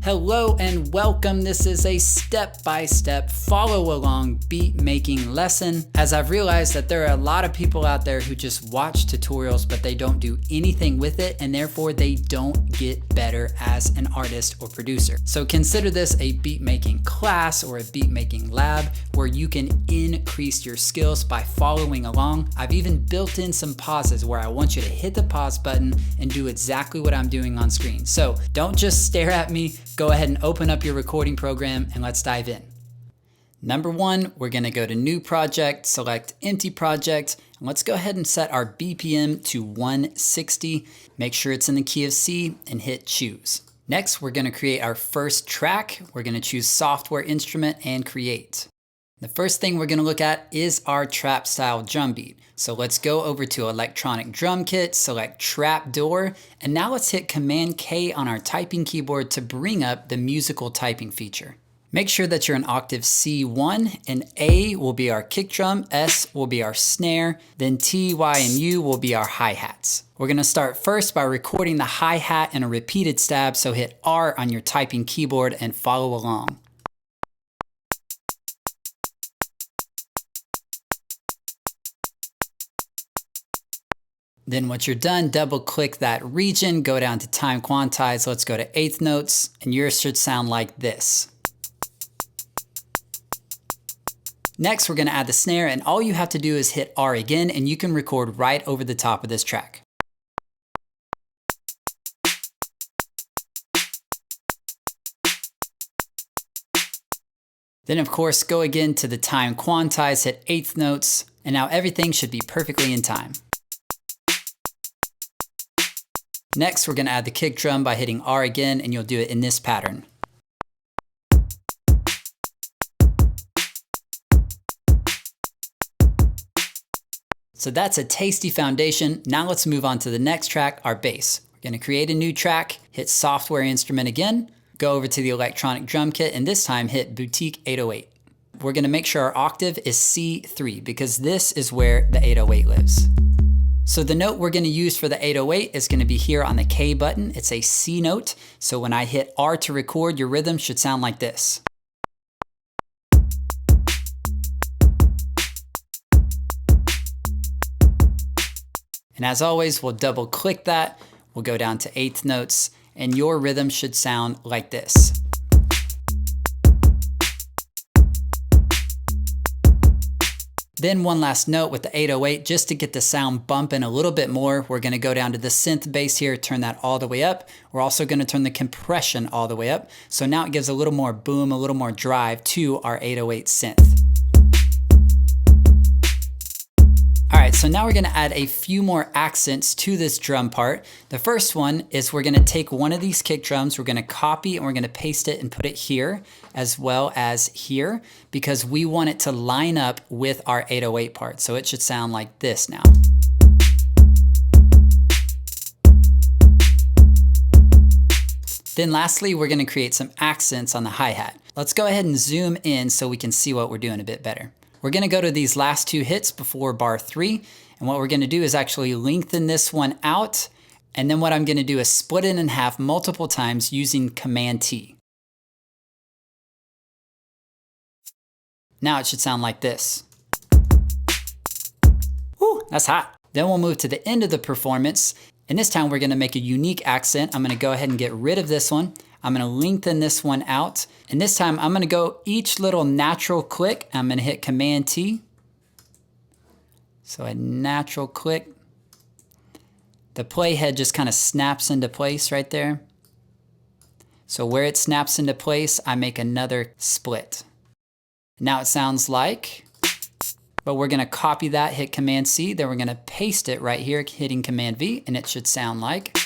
Hello and welcome. This is a step-by-step follow-along beat making lesson. As I've realized that there are a lot of people out there who just watch tutorials, but they don't do anything with it, and therefore they don't get better as an artist or producer. So consider this a beat making class or a beat making lab where you can increase your skills by following along. I've even built in some pauses where I want you to hit the pause button and do exactly what I'm doing on screen. So don't just stare at me. Go ahead and open up your recording program and let's dive in. Number one, we're gonna go to new project, select empty project, and let's go ahead and set our BPM to 160. Make sure it's in the key of C and hit choose. Next, we're gonna create our first track. We're gonna choose software instrument and create. The first thing we're gonna look at is our trap style drum beat. So let's go over to electronic drum kit, select trapdoor, and now let's hit Command K on our typing keyboard to bring up the musical typing feature. Make sure that you're in octave C1, and A will be our kick drum, S will be our snare, then T, Y, and U will be our hi-hats. We're gonna start first by recording the hi-hat in a repeated stab, so hit R on your typing keyboard and follow along. Then once you're done, double click that region, go down to time quantize, let's go to eighth notes, and yours should sound like this. Next, we're gonna add the snare, and all you have to do is hit R again, and you can record right over the top of this track. Then of course, go again to the time quantize, hit eighth notes, and now everything should be perfectly in time. Next, we're gonna add the kick drum by hitting R again, and you'll do it in this pattern. So that's a tasty foundation. Now let's move on to the next track, our bass. We're gonna create a new track, hit software instrument again, go over to the electronic drum kit, and this time hit Boutique 808. We're gonna make sure our octave is C3 because this is where the 808 lives. So the note we're gonna use for the 808 is gonna be here on the K button. It's a C note. So when I hit R to record, your rhythm should sound like this. And as always, we'll double click that. We'll go down to eighth notes, and your rhythm should sound like this. Then one last note with the 808, just to get the sound bumping a little bit more, we're gonna go down to the synth bass here, turn that all the way up. We're also gonna turn the compression all the way up. So now it gives a little more boom, a little more drive to our 808 synth. All right, so now we're gonna add a few more accents to this drum part. The first one is we're gonna take one of these kick drums, we're gonna copy and we're gonna paste it and put it here as well as here because we want it to line up with our 808 part. So it should sound like this now. Then lastly, we're gonna create some accents on the hi-hat. Let's go ahead and zoom in so we can see what we're doing a bit better. We're gonna go to these last two hits before bar 3, and what we're gonna do is actually lengthen this one out, and then what I'm gonna do is split it in half multiple times using Command T. Now it should sound like this. Whew, that's hot. Then we'll move to the end of the performance, and this time we're gonna make a unique accent. I'm gonna go ahead and get rid of this one. I'm gonna lengthen this one out. And this time I'm gonna go each little natural click. I'm gonna hit Command T. So a natural click. The playhead just kind of snaps into place right there. So where it snaps into place, I make another split. Now it sounds like, but we're gonna copy that, hit Command C, then we're gonna paste it right here, hitting Command V, and it should sound like.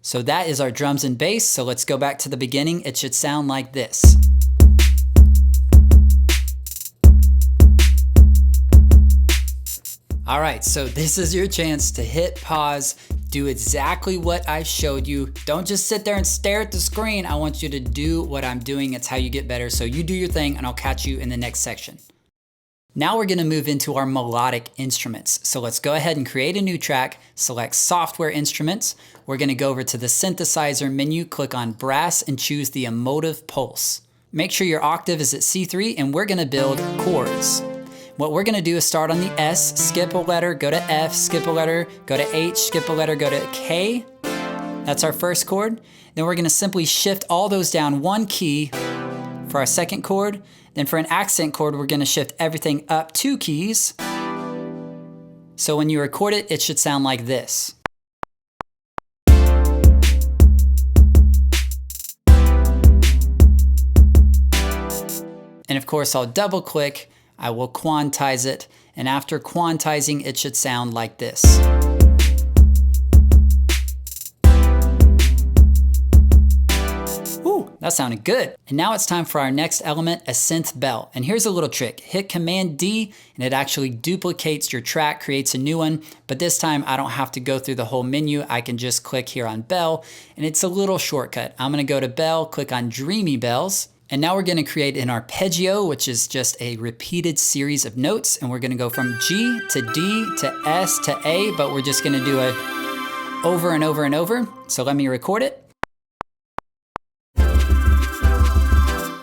So that is our drums and bass. So let's go back to the beginning. It should sound like this. All right, so this is your chance to hit pause, do exactly what I showed you. Don't just sit there and stare at the screen. I want you to do what I'm doing. It's how you get better. So you do your thing and I'll catch you in the next section. Now we're gonna move into our melodic instruments. So let's go ahead and create a new track, select software instruments. We're gonna go over to the synthesizer menu, click on brass and choose the emotive pulse. Make sure your octave is at C3 and we're gonna build chords. What we're gonna do is start on the S, skip a letter, go to F, skip a letter, go to H, skip a letter, go to K. That's our first chord. Then we're gonna simply shift all those down one key for our second chord. Then for an accent chord, we're gonna shift everything up 2 keys. So when you record it, it should sound like this. And of course, I'll double click, I will quantize it, and after quantizing, it should sound like this. Ooh, that sounded good. And now it's time for our next element, a synth bell. And here's a little trick. Hit Command D and it actually duplicates your track, creates a new one. But this time I don't have to go through the whole menu. I can just click here on bell and it's a little shortcut. I'm gonna go to bell, click on Dreamy Bells. And now we're gonna create an arpeggio, which is just a repeated series of notes. And we're gonna go from G to D to S to A, but we're just gonna do it over and over and over. So let me record it.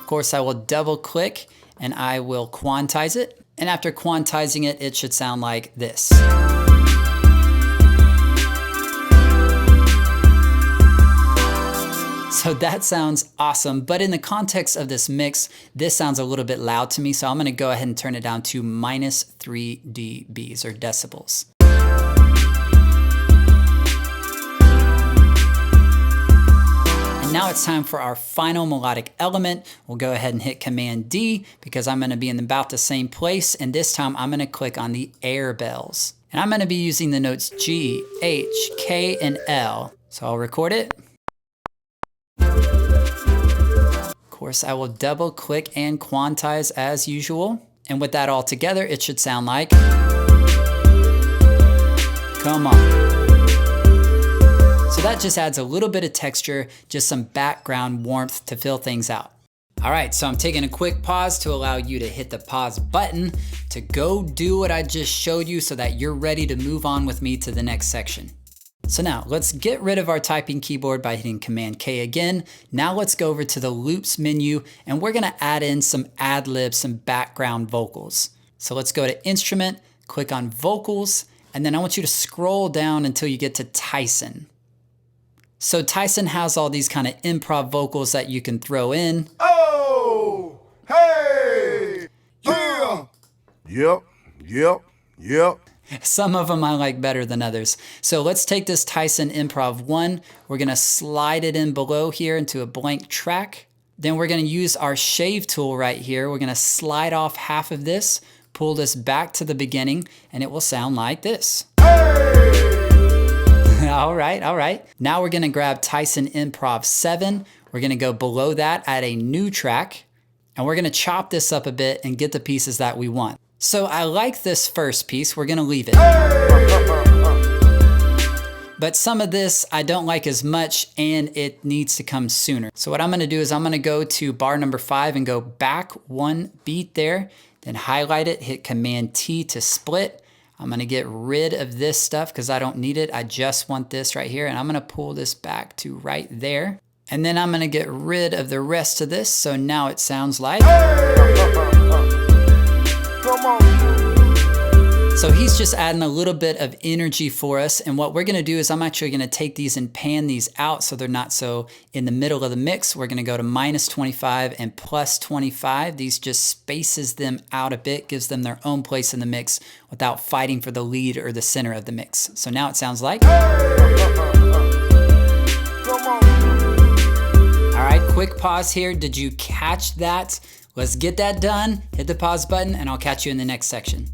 Of course, I will double click and I will quantize it. And after quantizing it, it should sound like this. So that sounds awesome, but in the context of this mix, this sounds a little bit loud to me, so I'm gonna go ahead and turn it down to -3 dBs or decibels. Now it's time for our final melodic element. We'll go ahead and hit Command D because I'm gonna be in about the same place, and this time I'm gonna click on the air bells. And I'm gonna be using the notes G, H, K, and L. So I'll record it. Of course, I will double click and quantize as usual. And with that all together, it should sound like, come on. So that just adds a little bit of texture, just some background warmth to fill things out. All right, so I'm taking a quick pause to allow you to hit the pause button to go do what I just showed you so that you're ready to move on with me to the next section. So now let's get rid of our typing keyboard by hitting Command K again. Now let's go over to the loops menu and we're gonna add in some ad-libs, some background vocals. So let's go to Instrument, click on Vocals, and then I want you to scroll down until you get to Tyson. So Tyson has all these kind of improv vocals that you can throw in. Oh, hey, yeah. Yep. Some of them I like better than others. So let's take this Tyson Improv 1. We're gonna slide it in below here into a blank track. Then we're gonna use our shave tool right here. We're gonna slide off half of this, pull this back to the beginning, and it will sound like this. Hey. All right. Now we're gonna grab Tyson Improv 7. We're gonna go below that, add a new track, and we're gonna chop this up a bit and get the pieces that we want. So I like this first piece, we're gonna leave it. But some of this I don't like as much and it needs to come sooner. So what I'm gonna do is I'm gonna go to bar number 5 and go back 1 beat there, then highlight it, hit Command T to split. I'm gonna get rid of this stuff because I don't need it. I just want this right here, and I'm gonna pull this back to right there. And then I'm gonna get rid of the rest of this, so now it sounds like. Come on. So he's just adding a little bit of energy for us, and what we're gonna do is I'm actually gonna take these and pan these out so they're not so in the middle of the mix. We're gonna go to -25 and +25. These just spaces them out a bit, gives them their own place in the mix without fighting for the lead or the center of the mix. So now it sounds like. Come on. All right, quick pause here. Did you catch that? Let's get that done. Hit the pause button and I'll catch you in the next section.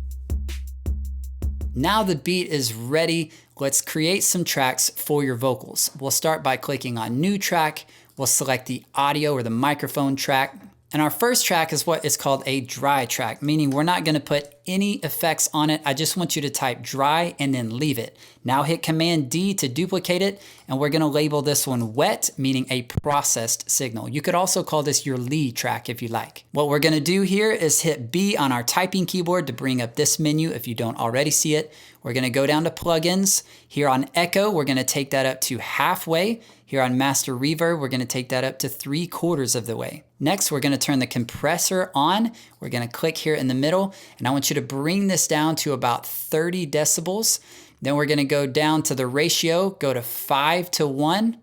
Now the beat is ready. Let's create some tracks for your vocals. We'll start by clicking on New Track. We'll select the audio or the microphone track. And our first track is what is called a dry track, meaning we're not gonna put any effects on it. I just want you to type dry and then leave it. Now hit Command D to duplicate it, and we're gonna label this one wet, meaning a processed signal. You could also call this your lead track if you like. What we're gonna do here is hit B on our typing keyboard to bring up this menu if you don't already see it. We're gonna go down to plugins. Here on Echo, we're gonna take that up to halfway. Here on Master Reverb, we're gonna take that up to 3/4 of the way. Next, we're gonna turn the compressor on. We're gonna click here in the middle, and I want you to bring this down to about 30 decibels. Then we're gonna go down to the ratio, go to 5:1,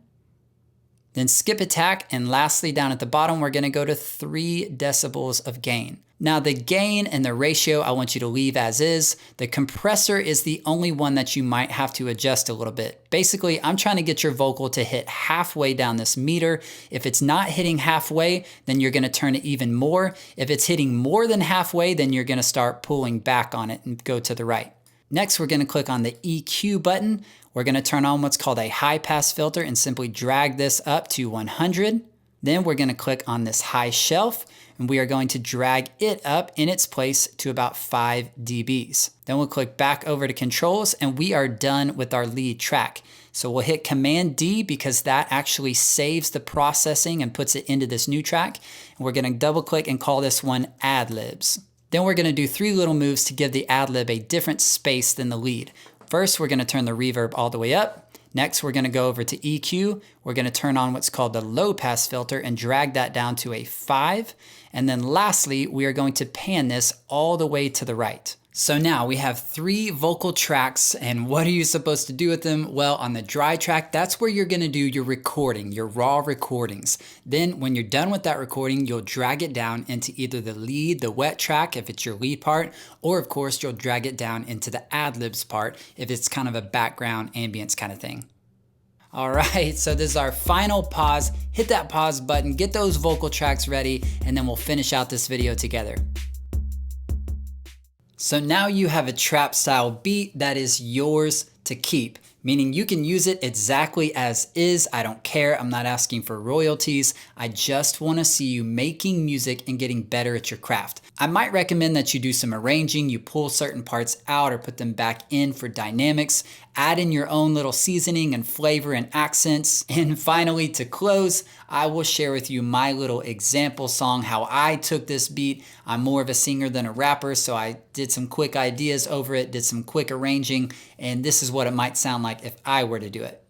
then skip attack, and lastly down at the bottom, we're gonna go to 3 decibels of gain. Now the gain and the ratio, I want you to leave as is. The compressor is the only one that you might have to adjust a little bit. Basically, I'm trying to get your vocal to hit halfway down this meter. If it's not hitting halfway, then you're gonna turn it even more. If it's hitting more than halfway, then you're gonna start pulling back on it and go to the right. Next, we're gonna click on the EQ button. We're gonna turn on what's called a high pass filter and simply drag this up to 100. Then we're gonna click on this high shelf, and we are going to drag it up in its place to about 5 dBs. Then we'll click back over to controls, and we are done with our lead track. So we'll hit Command D because that actually saves the processing and puts it into this new track. And we're gonna double click and call this one ad-libs. Then we're gonna do 3 little moves to give the ad-lib a different space than the lead. First, we're gonna turn the reverb all the way up. Next, we're gonna go over to EQ. We're gonna turn on what's called the low pass filter and drag that down to a 5. And then lastly, we are going to pan this all the way to the right. So now we have 3 vocal tracks, and what are you supposed to do with them? Well, on the dry track, that's where you're gonna do your recording, your raw recordings. Then when you're done with that recording, you'll drag it down into either the lead, the wet track, if it's your lead part, or of course, you'll drag it down into the ad-libs part, if it's kind of a background ambience kind of thing. All right, so this is our final pause. Hit that pause button, get those vocal tracks ready, and then we'll finish out this video together. So now you have a trap style beat that is yours to keep, meaning you can use it exactly as is. I don't care, I'm not asking for royalties. I just wanna see you making music and getting better at your craft. I might recommend that you do some arranging, you pull certain parts out or put them back in for dynamics, add in your own little seasoning and flavor and accents. And finally, to close, I will share with you my little example song, how I took this beat. I'm more of a singer than a rapper, so I did some quick ideas over it, did some quick arranging, and this is what it might sound like if I were to do it.